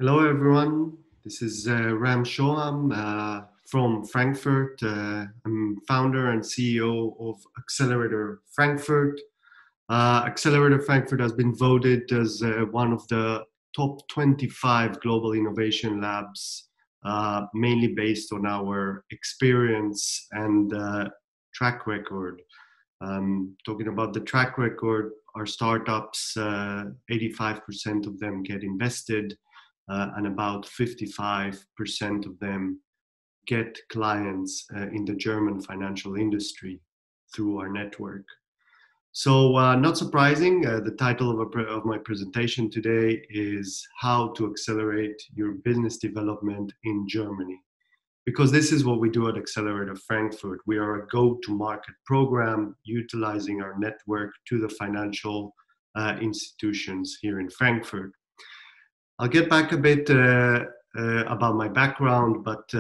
Hello, everyone. This is Shoham from Frankfurt. I'm founder and CEO of Accelerator Frankfurt. Accelerator Frankfurt has been voted as one of the top 25 global innovation labs, mainly based on our experience and track record. Talking about the track record, our startups, 85% of them get invested, and about 55% of them get clients in the German financial industry through our network. So, not surprising, the title of my presentation today is How to Accelerate Your Business Development in Germany. Because this is what we do at Accelerator Frankfurt. We are a go-to-market program utilizing our network to the financial institutions here in Frankfurt. I'll get back a bit about my background, but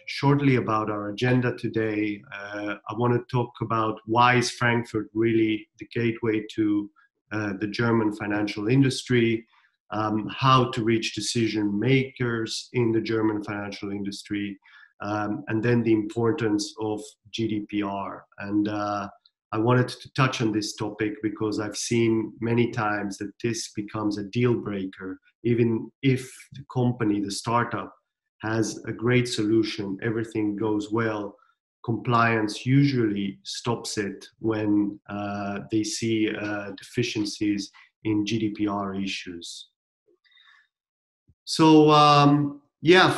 shortly about our agenda today. I want to talk about why is Frankfurt really the gateway to the German financial industry, how to reach decision makers in the German financial industry, and then the importance of GDPR. And I wanted to touch on this topic because I've seen many times that this becomes a deal breaker. Even if the company, the startup, has a great solution, everything goes well, compliance usually stops it when they see deficiencies in GDPR issues. So,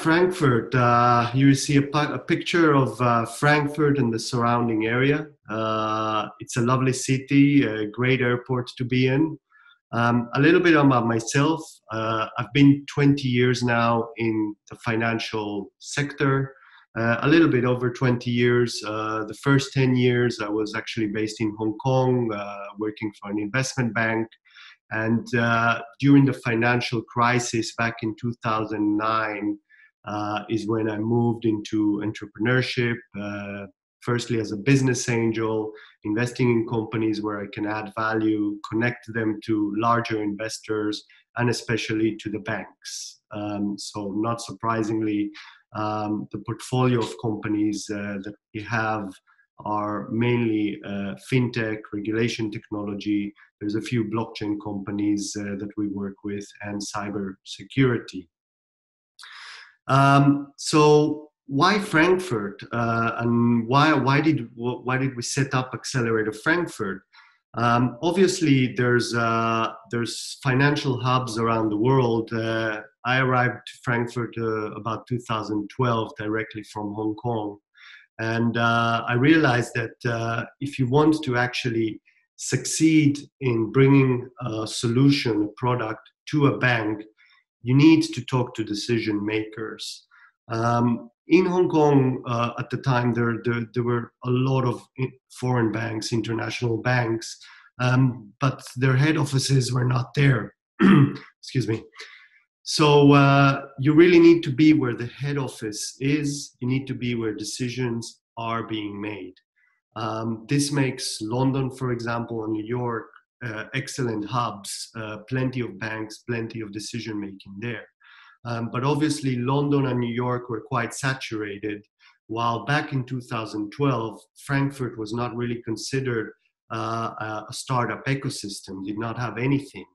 Frankfurt. You see a picture of Frankfurt and the surrounding area. It's a lovely city, a great airport to be in. A little bit about myself. I've been 20 years now in the financial sector, a little bit over 20 years. The first 10 years I was actually based in Hong Kong, working for an investment bank. And during the financial crisis back in 2009 is when I moved into entrepreneurship, firstly as a business angel, investing in companies where I can add value, connect them to larger investors, and especially to the banks. So not surprisingly, the portfolio of companies that we have are mainly Fintech, regulation technology. There's a few blockchain companies that we work with, and cyber security. So why Frankfurt, and why did we set up Accelerator Frankfurt? Obviously, there's financial hubs around the world. I arrived to Frankfurt about 2012 directly from Hong Kong, and I realized that if you want to actually succeed in bringing a solution, a product to a bank, you need to talk to decision makers. In Hong Kong, at the time, there were a lot of foreign banks, international banks, but their head offices were not there. Excuse me. So you really need to be where the head office is. You need to be where decisions are being made. This makes London, for example, and New York excellent hubs, plenty of banks, plenty of decision making there. But obviously, London and New York were quite saturated, while back in 2012, Frankfurt was not really considered a startup ecosystem, did not have anything.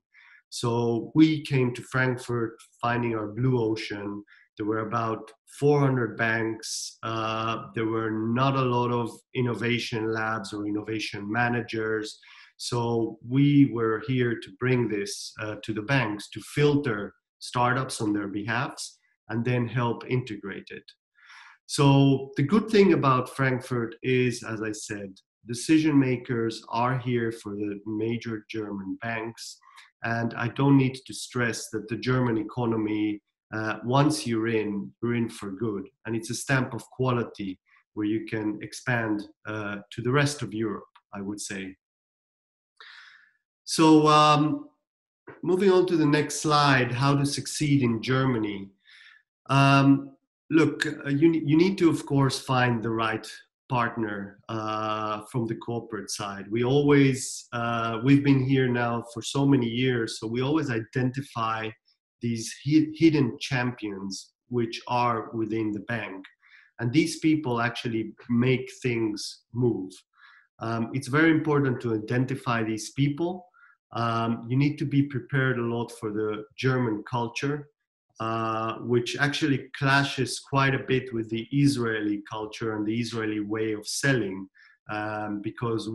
So we came to Frankfurt finding our blue ocean. There were about 400 banks. There were not a lot of innovation labs or innovation managers. So we were here to bring this to the banks, to filter startups on their behalves and then help integrate it. So the good thing about Frankfurt is, as I said, decision makers are here for the major German banks. And I don't need to stress that the German economy, once you're in for good. And it's a stamp of quality where you can expand to the rest of Europe, I would say. So moving on to the next slide, how to succeed in Germany. Look, you need to, of course, find the right partner from the corporate side. We've been here now for so many years, so we always identify these hidden champions which are within the bank. And these people actually make things move. It's very important to identify these people. You need to be prepared a lot for the German culture, which actually clashes quite a bit with the Israeli culture and the Israeli way of selling. Because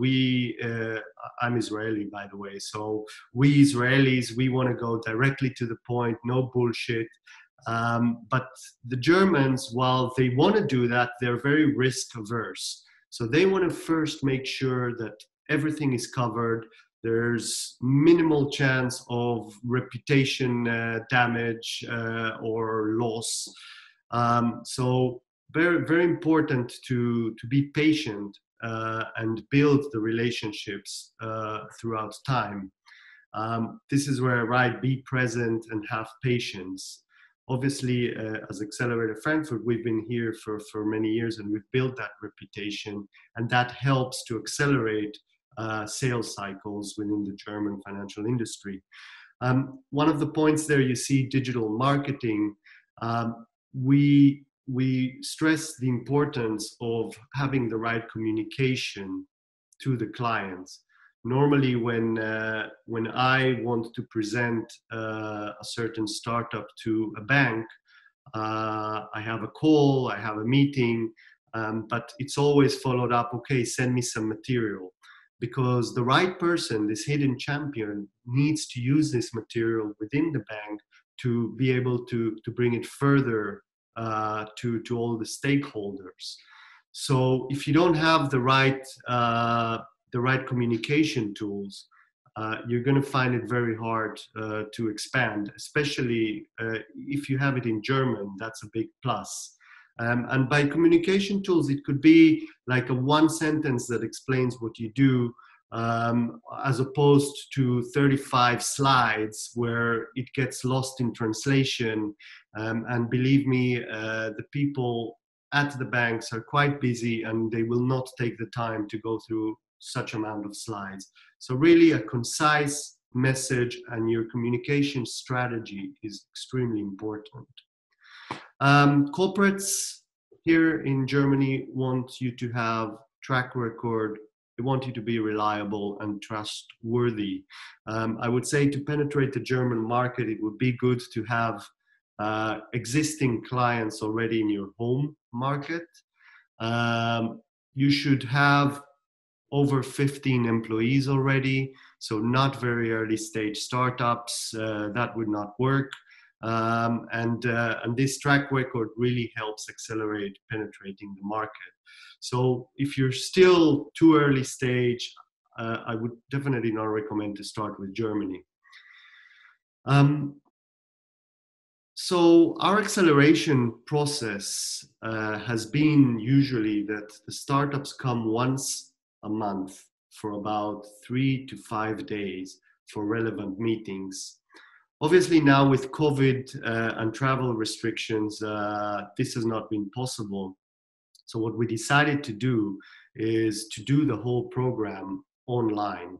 I'm Israeli, by the way, so we Israelis, we want to go directly to the point, no bullshit. But the Germans, while they want to do that, they're very risk averse. So they want to first make sure that everything is covered. There's minimal chance of reputation damage or loss. So very, very important to be patient and build the relationships throughout time. This is where I write, be present and have patience. Obviously, as Accelerator Frankfurt, we've been here for many years and we've built that reputation, and that helps to accelerate sales cycles within the German financial industry. One of the points there, you see digital marketing. We stress the importance of having the right communication to the clients. Normally, when I want to present a certain startup to a bank, I have a call, I have a meeting, but it's always followed up, okay, send me some material. Because the right person, this hidden champion, needs to use this material within the bank to be able to bring it further to all the stakeholders. So if you don't have the right communication tools, you're going to find it very hard to expand, especially if you have it in German. That's a big plus. And by communication tools, it could be like a one sentence that explains what you do, as opposed to 35 slides where it gets lost in translation. And believe me, the people at the banks are quite busy and they will not take the time to go through such amount of slides. So really a concise message and your communication strategy is extremely important. Corporates here in Germany want you to have track record. They want you to be reliable and trustworthy. I would say to penetrate the German market, it would be good to have existing clients already in your home market. You should have over 15 employees already, so not very early stage startups. That would not work. And this track record really helps accelerate penetrating the market. So if you're still too early stage, I would definitely not recommend to start with Germany. So our acceleration process has been usually that the startups come once a month for about 3 to 5 days for relevant meetings. Obviously now with COVID and travel restrictions, this has not been possible. So what we decided to do is to do the whole program online.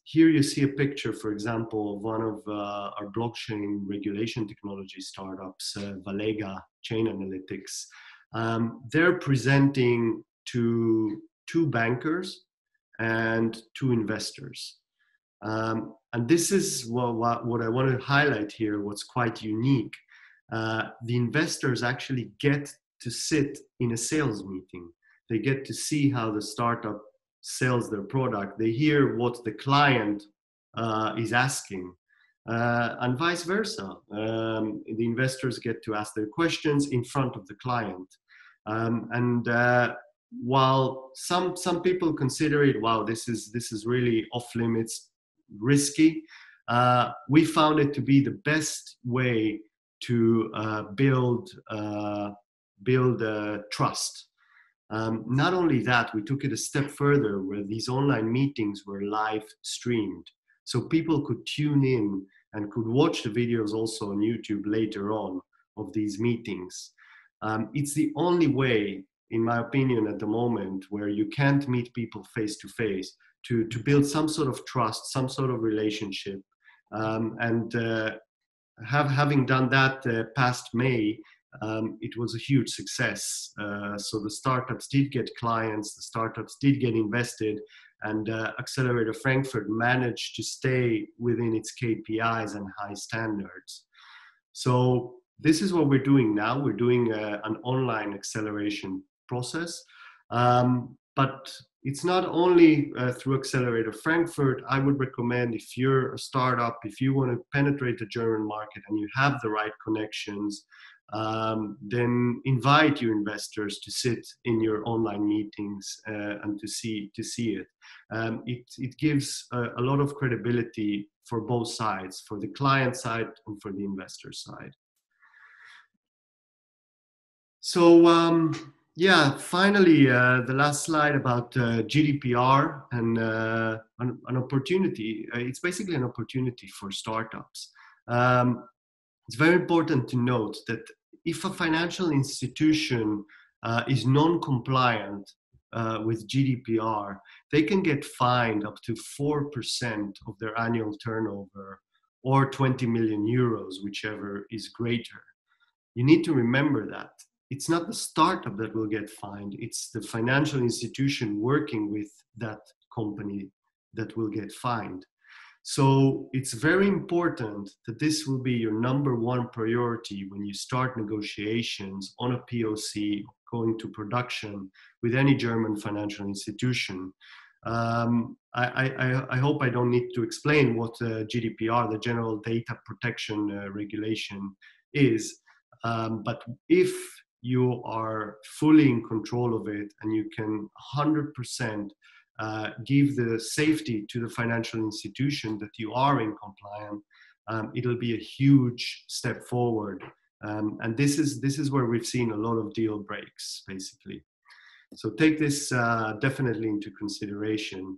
Here you see a picture, for example, of one of our blockchain regulation technology startups, Valega Chain Analytics. They're presenting to 2 bankers and 2 investors. And this is what I want to highlight here, what's quite unique. The investors actually get to sit in a sales meeting. They get to see how the startup sells their product. They hear what the client is asking, and vice versa. The investors get to ask their questions in front of the client. While some people consider it, wow, this is really off limits, risky, we found it to be the best way to build trust. Not only that, we took it a step further where these online meetings were live streamed. So people could tune in and could watch the videos also on YouTube later on of these meetings. It's the only way, in my opinion, at the moment, where you can't meet people face to face to build some sort of trust, some sort of relationship, and having done that past May, it was a huge success. So the startups did get clients, the startups did get invested, and Accelerator Frankfurt managed to stay within its KPIs and high standards. So this is what we're doing now. We're doing an online acceleration process. But it's not only through Accelerator Frankfurt. I would recommend, if you're a startup, if you want to penetrate the German market and you have the right connections, then invite your investors to sit in your online meetings and to see it. It gives a lot of credibility for both sides, for the client side and for the investor side. So yeah, finally, the last slide about GDPR and an opportunity. It's basically an opportunity for startups. It's very important to note that if a financial institution is non-compliant with GDPR, they can get fined up to 4% of their annual turnover, or 20 million euros, whichever is greater. You need to remember that. It's not the startup that will get fined, it's the financial institution working with that company that will get fined. So it's very important that this will be your number one priority when you start negotiations on a POC, going to production with any German financial institution. I hope I don't need to explain what GDPR, the General Data Protection Regulation, is. But if you are fully in control of it and you can 100% give the safety to the financial institution that you are in compliance, it'll be a huge step forward. And this is where we've seen a lot of deal breaks, basically. So take this definitely into consideration.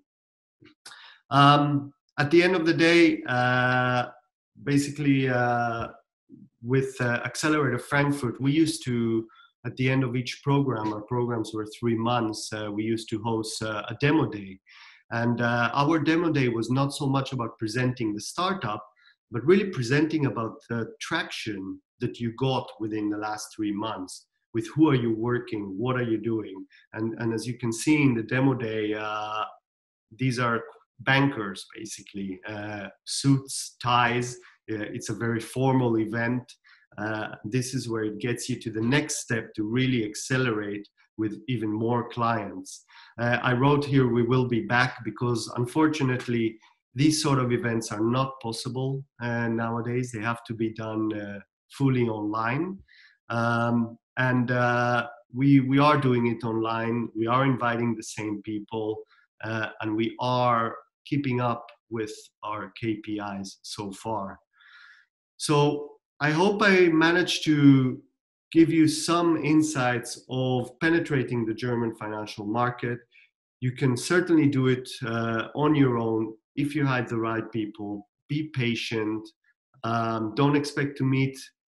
At the end of the day, basically, with Accelerator Frankfurt, we used to, at the end of each program, our programs were 3 months, we used to host a demo day. And our demo day was not so much about presenting the startup, but really presenting about the traction that you got within the last 3 months. With who are you working? What are you doing? And as you can see in the demo day, these are bankers, basically, suits, ties. It's a very formal event. This is where it gets you to the next step to really accelerate with even more clients. I wrote here, we will be back, because unfortunately, these sort of events are not possible nowadays. They have to be done fully online. We are doing it online. We are inviting the same people, and we are keeping up with our KPIs so far. So I hope I managed to give you some insights of penetrating the German financial market. You can certainly do it on your own if you have the right people. Be patient. Don't expect to meet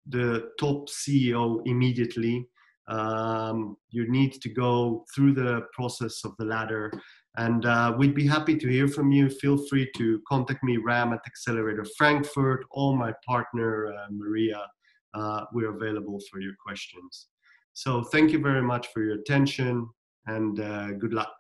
the top CEO immediately. You need to go through the process of the ladder. And we'd be happy to hear from you. Feel free to contact me, Ram, at Accelerator Frankfurt, or my partner, Maria. We're available for your questions. So thank you very much for your attention, and good luck.